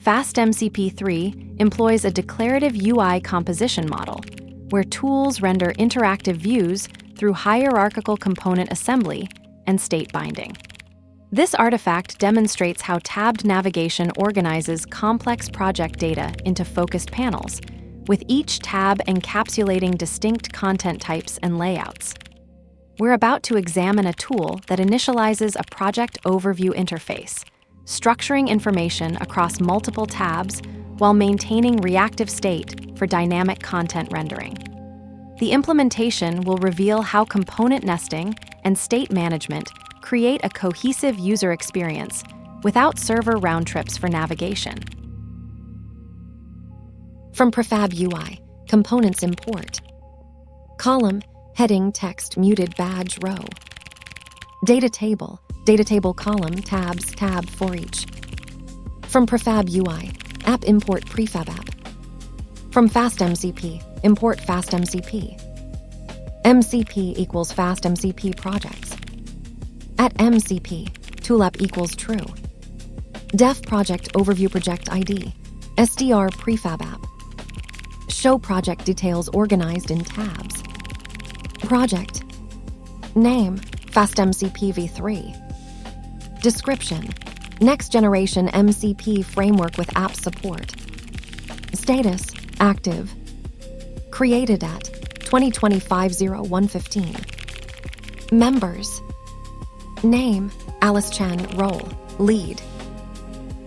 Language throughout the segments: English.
FastMCP 3 employs a declarative UI composition model, where tools render interactive views through hierarchical component assembly and state binding. This artifact demonstrates how tabbed navigation organizes complex project data into focused panels, with each tab encapsulating distinct content types and layouts. We're about to examine a tool that initializes a project overview interface, structuring information across multiple tabs while maintaining reactive state for dynamic content rendering. The implementation will reveal how component nesting and state management create a cohesive user experience without server round trips for navigation. From Prefab UI, components import. Column, heading, text, muted, badge, row. Data table column, tabs, tab for each. From Prefab UI, app import prefab app. From FastMCP, import FastMCP. MCP equals FastMCP projects. At MCP, toolapp equals true. Def project overview project ID, SDR prefab app. Show project details organized in tabs. Project. Name, FastMCP v3. Description, next generation MCP framework with app support. Status, active. Created at 2025-0115. Members. Name, Alice Chen, role, lead.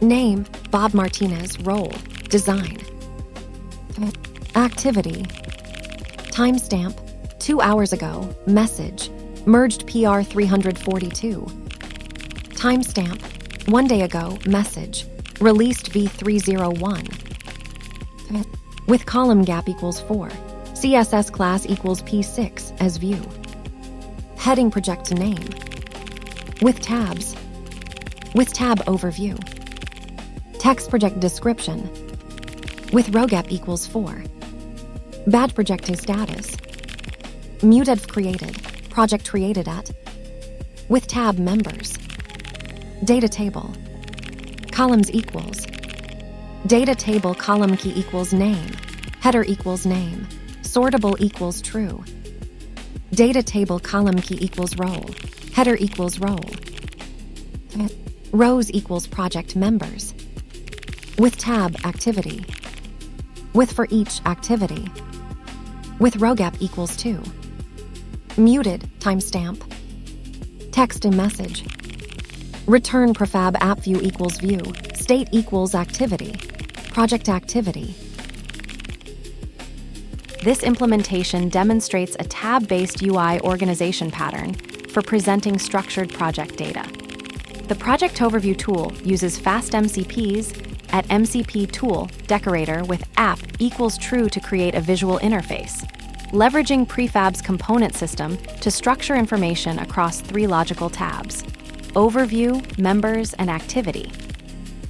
Name, Bob Martinez, role, design. Activity. Timestamp, 2 hours ago, message, merged PR 342. Timestamp, 1 day ago, message, released V301. With column gap equals 4, CSS class equals P6 as view. Heading project name. With tabs. With tab overview. Text project description. With row gap equals 4. Badge project is status. Muted created. Project created at. With tab members. Data table. Columns equals. Data table column key equals name. Header equals name. Sortable equals true. Data table column key equals role. Header equals role. Rows equals project members. With tab activity. With for each activity. With row gap equals 2. Muted timestamp. Text and message. Return prefab app view equals view. State equals activity. Project activity. This implementation demonstrates a tab-based UI organization pattern for presenting structured project data. The Project Overview tool uses FastMCP's at MCP tool decorator with app equals true to create a visual interface, leveraging prefab's component system to structure information across 3 logical tabs: overview, members, and activity.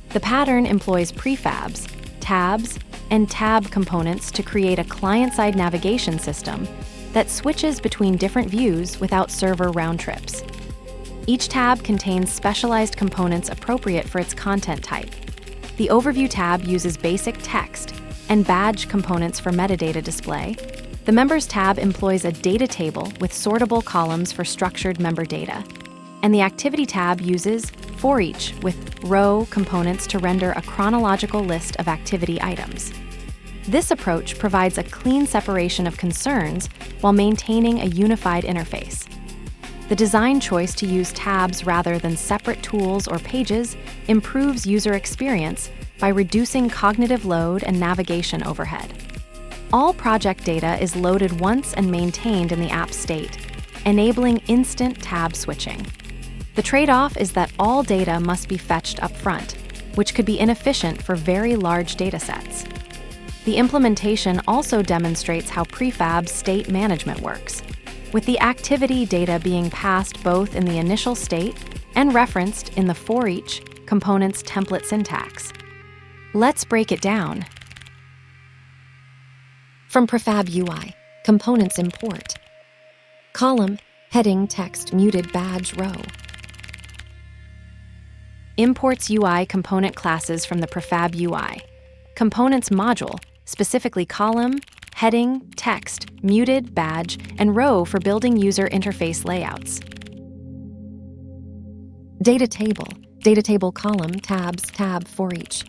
The pattern employs prefabs, tabs, and tab components to create a client-side navigation system that switches between different views without server round trips. Each tab contains specialized components appropriate for its content type. The Overview tab uses basic text and badge components for metadata display. The Members tab employs a data table with sortable columns for structured member data. And the Activity tab uses for each with row components to render a chronological list of activity items. This approach provides a clean separation of concerns while maintaining a unified interface. The design choice to use tabs rather than separate tools or pages improves user experience by reducing cognitive load and navigation overhead. All project data is loaded once and maintained in the app state, enabling instant tab switching. The trade-off is that all data must be fetched up front, which could be inefficient for very large datasets. The implementation also demonstrates how prefab state management works, with the activity data being passed both in the initial state and referenced in the for each component's template syntax. Let's break it down. From Prefab UI, components import. Column, heading, text, muted, badge, row. Imports UI component classes from the prefab UI. Components module, specifically column, heading, text, muted, badge, and row for building user interface layouts. Data table column, tabs, tab for each.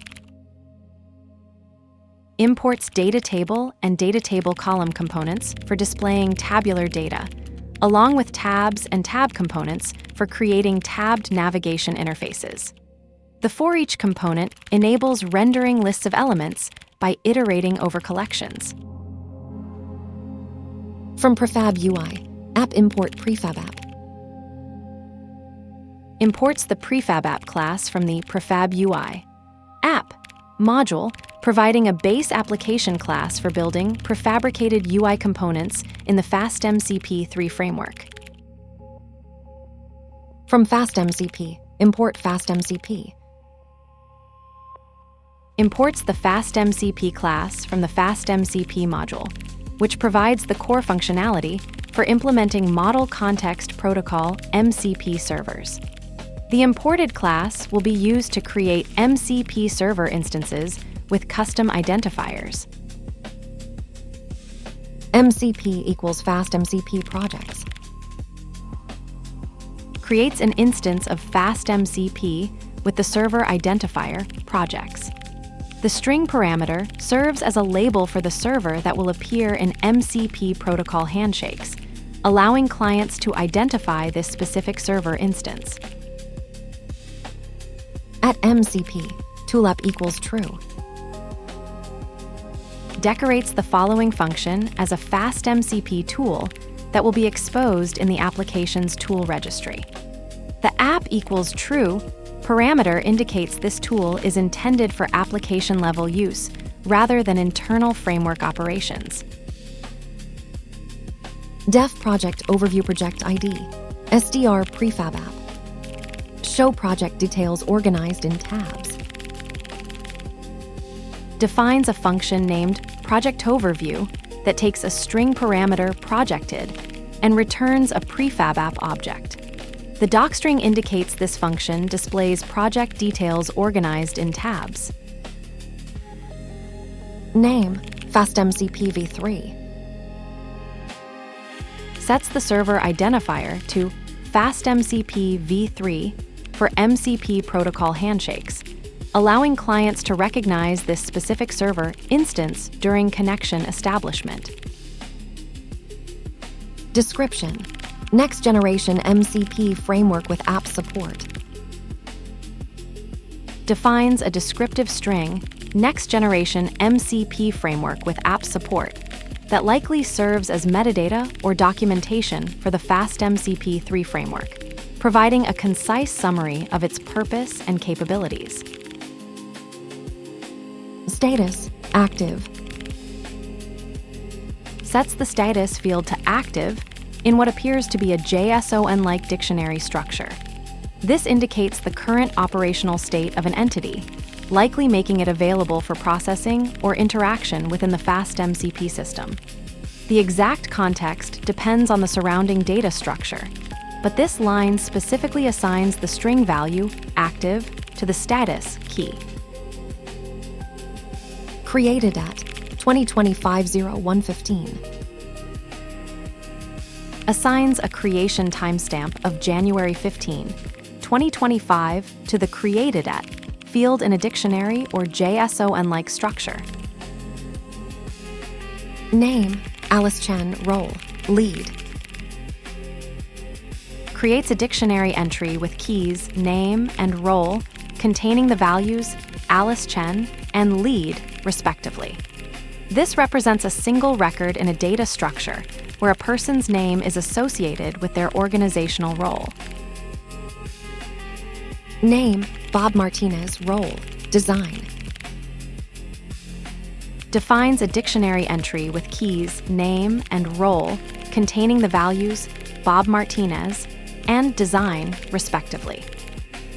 Imports data table and data table column components for displaying tabular data, along with tabs and tab components for creating tabbed navigation interfaces. The for each component enables rendering lists of elements by iterating over collections. From prefab UI, app import prefab app. Imports the prefab app class from the prefab UI. App module, providing a base application class for building prefabricated UI components in the FastMCP 3 framework. From FastMCP, import FastMCP. Imports the FastMCP class from the FastMCP module, which provides the core functionality for implementing Model Context Protocol MCP servers. The imported class will be used to create MCP server instances with custom identifiers. MCP equals FastMCP projects. Creates an instance of FastMCP with the server identifier projects. The string parameter serves as a label for the server that will appear in MCP protocol handshakes, allowing clients to identify this specific server instance. At MCP, toolapp equals true. Decorates the following function as a FastMCP tool that will be exposed in the application's tool registry. The app equals true parameter indicates this tool is intended for application-level use rather than internal framework operations. Def project overview project ID, SDR prefab app. Show project details organized in tabs. Defines a function named project overview that takes a string parameter projected and returns a prefab app object. The docstring indicates this function displays project details organized in tabs. Name, FastMCP v3. Sets the server identifier to FastMCP v3 for MCP protocol handshakes, allowing clients to recognize this specific server instance during connection establishment. Description: next generation MCP framework with app support. Defines a descriptive string, next generation MCP framework with app support, that likely serves as metadata or documentation for the FastMCP 3 framework, providing a concise summary of its purpose and capabilities. Status: active. Sets the status field to active in what appears to be a JSON-like dictionary structure. This indicates the current operational state of an entity, likely making it available for processing or interaction within the FastMCP system. The exact context depends on the surrounding data structure, but this line specifically assigns the string value, active, to the status key. Created at 2025-0115. Assigns a creation timestamp of January 15, 2025 to the created at field in a dictionary or JSON-like structure. Name: Alice Chen, role, lead. Creates a dictionary entry with keys name and role containing the values Alice Chen and lead, respectively. This represents a single record in a data structure where a person's name is associated with their organizational role. Name: Bob Martinez, role, design. Defines a dictionary entry with keys name and role containing the values Bob Martinez and design, respectively.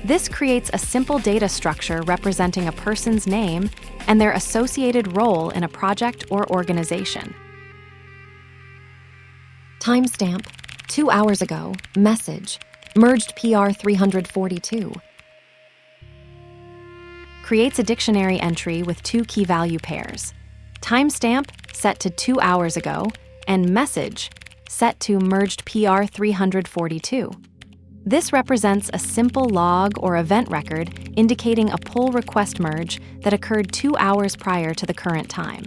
This creates a simple data structure representing a person's name and their associated role in a project or organization. Timestamp: 2 hours ago, message, merged PR 342. Creates a dictionary entry with 2 key value pairs. Timestamp set to 2 hours ago, and message set to merged PR 342. This represents a simple log or event record indicating a pull request merge that occurred 2 hours prior to the current time.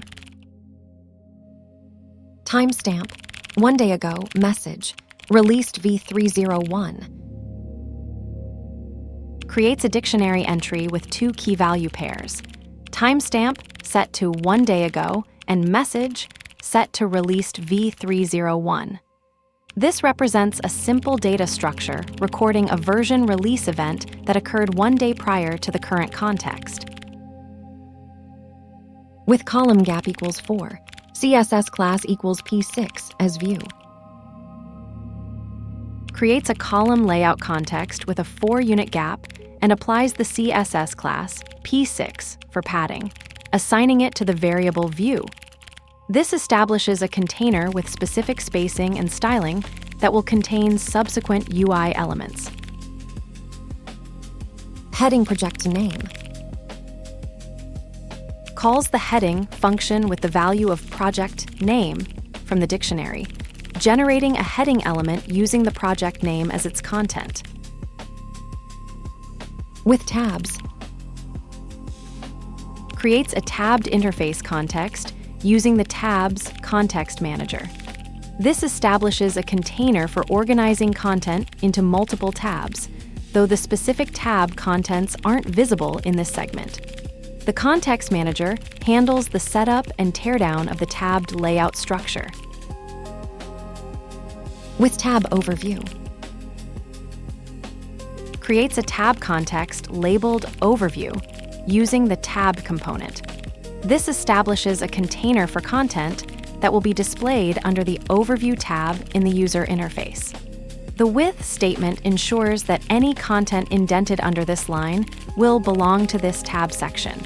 Timestamp, 1 day ago, message, released v301. Creates a dictionary entry with 2 key value pairs. Timestamp set to 1 day ago, and message set to released v301. This represents a simple data structure recording a version release event that occurred 1 day prior to the current context. With column gap equals 4, CSS class equals P6 as view. Creates a column layout context with a 4-unit gap and applies the CSS class P6 for padding, assigning it to the variable view. This establishes a container with specific spacing and styling that will contain subsequent UI elements. Heading project name. Calls the heading function with the value of project name from the dictionary, generating a heading element using the project name as its content. With tabs. Creates a tabbed interface context using the tabs context manager. This establishes a container for organizing content into multiple tabs, though the specific tab contents aren't visible in this segment. The context manager handles the setup and teardown of the tabbed layout structure. With tab overview. Creates a tab context labeled overview using the tab component. This establishes a container for content that will be displayed under the Overview tab in the user interface. The with statement ensures that any content indented under this line will belong to this tab section.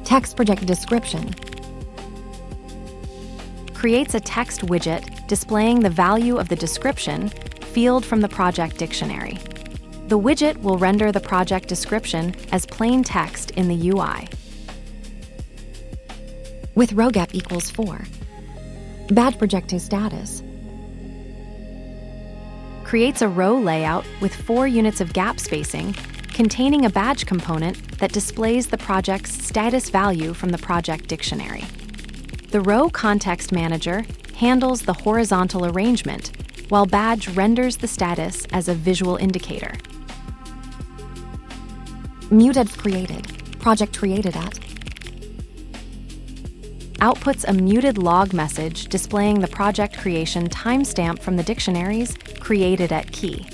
Text project description. Creates a text widget displaying the value of the description field from the project dictionary. The widget will render the project description as plain text in the UI. With row gap equals 4. Badge project status. Creates a row layout with 4 units of gap spacing containing a badge component that displays the project's status value from the project dictionary. The row context manager handles the horizontal arrangement, while badge renders the status as a visual indicator. Muted created, project created at. Outputs a muted log message displaying the project creation timestamp from the dictionaries created at key.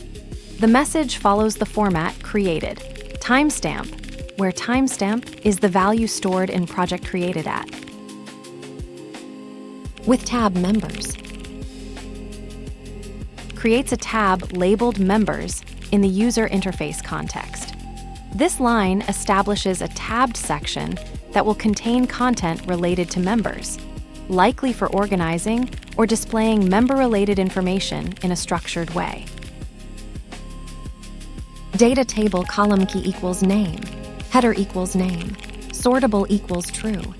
The message follows the format created, timestamp, where timestamp is the value stored in project created at. With tab members. Creates a tab labeled members in the user interface context. This line establishes a tabbed section that will contain content related to members, likely for organizing or displaying member-related information in a structured way. Data table column key equals name, header equals name, sortable equals true.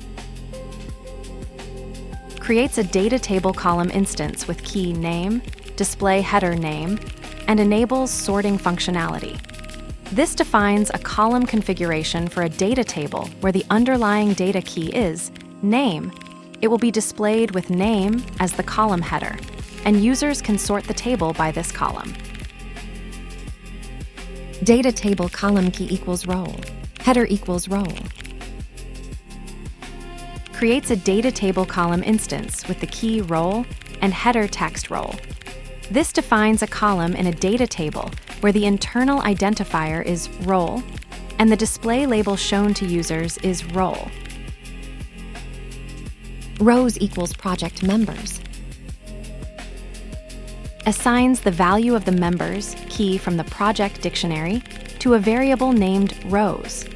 Creates a data table column instance with key name, display header name, and enables sorting functionality. This defines a column configuration for a data table where the underlying data key is name. It will be displayed with name as the column header, and users can sort the table by this column. Data table column key equals role, header equals role. Creates a data table column instance with the key role and header text role. This defines a column in a data table where the internal identifier is role and the display label shown to users is role. Rows equals project members. Assigns the value of the members key from the project dictionary to a variable named rows.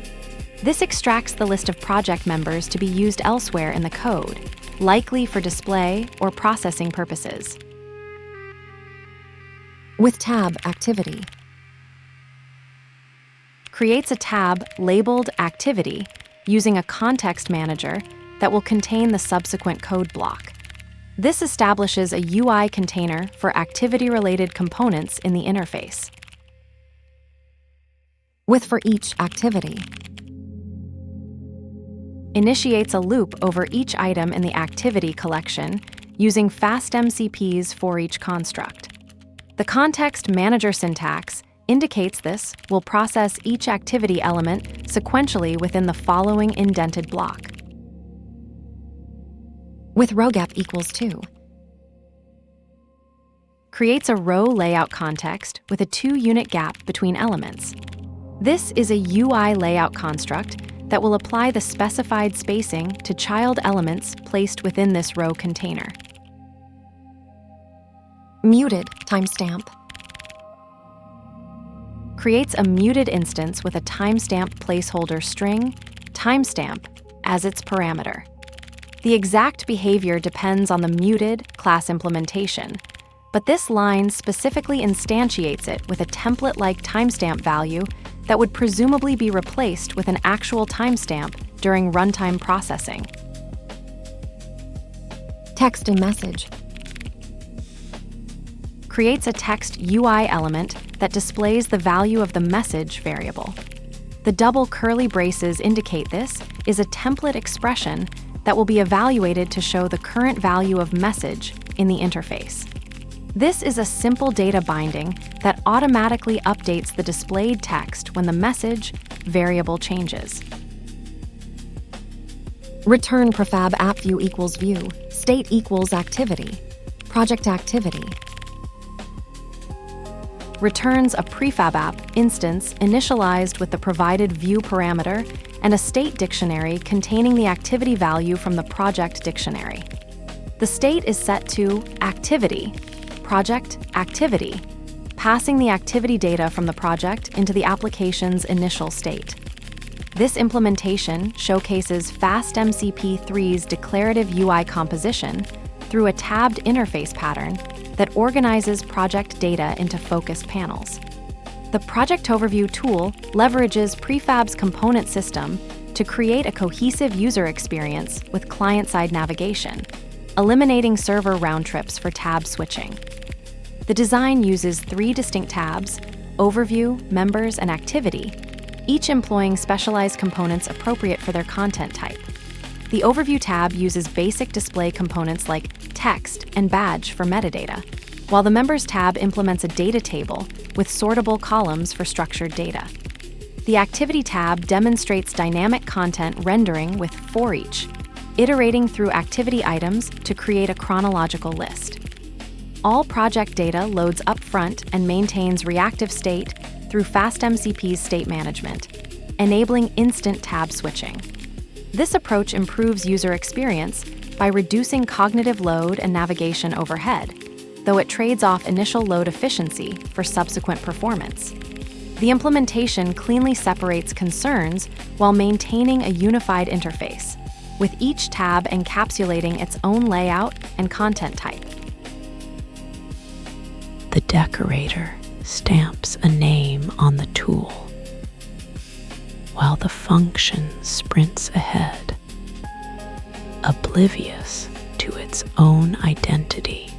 This extracts the list of project members to be used elsewhere in the code, likely for display or processing purposes. With tab activity. creates a tab labeled Activity using a context manager that will contain the subsequent code block. This establishes a UI container for activity-related components in the interface. With for each activity, initiates a loop over each item in the activity collection using FastMCP's for each construct. The context manager syntax indicates this will process each activity element sequentially within the following indented block. With row gap equals 2, creates a row layout context with a 2-unit gap between elements. This is a UI layout construct that will apply the specified spacing to child elements placed within this row container. Muted timestamp creates a muted instance with a timestamp placeholder string, timestamp, as its parameter. The exact behavior depends on the muted class implementation, but this line specifically instantiates it with a template-like timestamp value that would presumably be replaced with an actual timestamp during runtime processing. Text and message creates a text UI element that displays the value of the message variable. The double curly braces indicate this is a template expression that will be evaluated to show the current value of message in the interface. This is a simple data binding that automatically updates the displayed text when the message variable changes. Return prefab app view equals view, state equals activity, project activity. Returns a prefab app instance initialized with the provided view parameter and a state dictionary containing the activity value from the project dictionary. The state is set to activity, project activity, passing the activity data from the project into the application's initial state. This implementation showcases FastMCP3's declarative UI composition through a tabbed interface pattern that organizes project data into focused panels. The Project Overview tool leverages Prefab's component system to create a cohesive user experience with client-side navigation, eliminating server round trips for tab switching. The design uses 3 distinct tabs: Overview, Members, and Activity, each employing specialized components appropriate for their content type. The Overview tab uses basic display components like text and badge for metadata, while the Members tab implements a data table with sortable columns for structured data. The Activity tab demonstrates dynamic content rendering with for each, iterating through activity items to create a chronological list. All project data loads upfront and maintains reactive state through FastMCP's state management, enabling instant tab switching. This approach improves user experience by reducing cognitive load and navigation overhead, though it trades off initial load efficiency for subsequent performance. The implementation cleanly separates concerns while maintaining a unified interface, with each tab encapsulating its own layout and content type. The decorator stamps a name on the tool, while the function sprints ahead, oblivious to its own identity.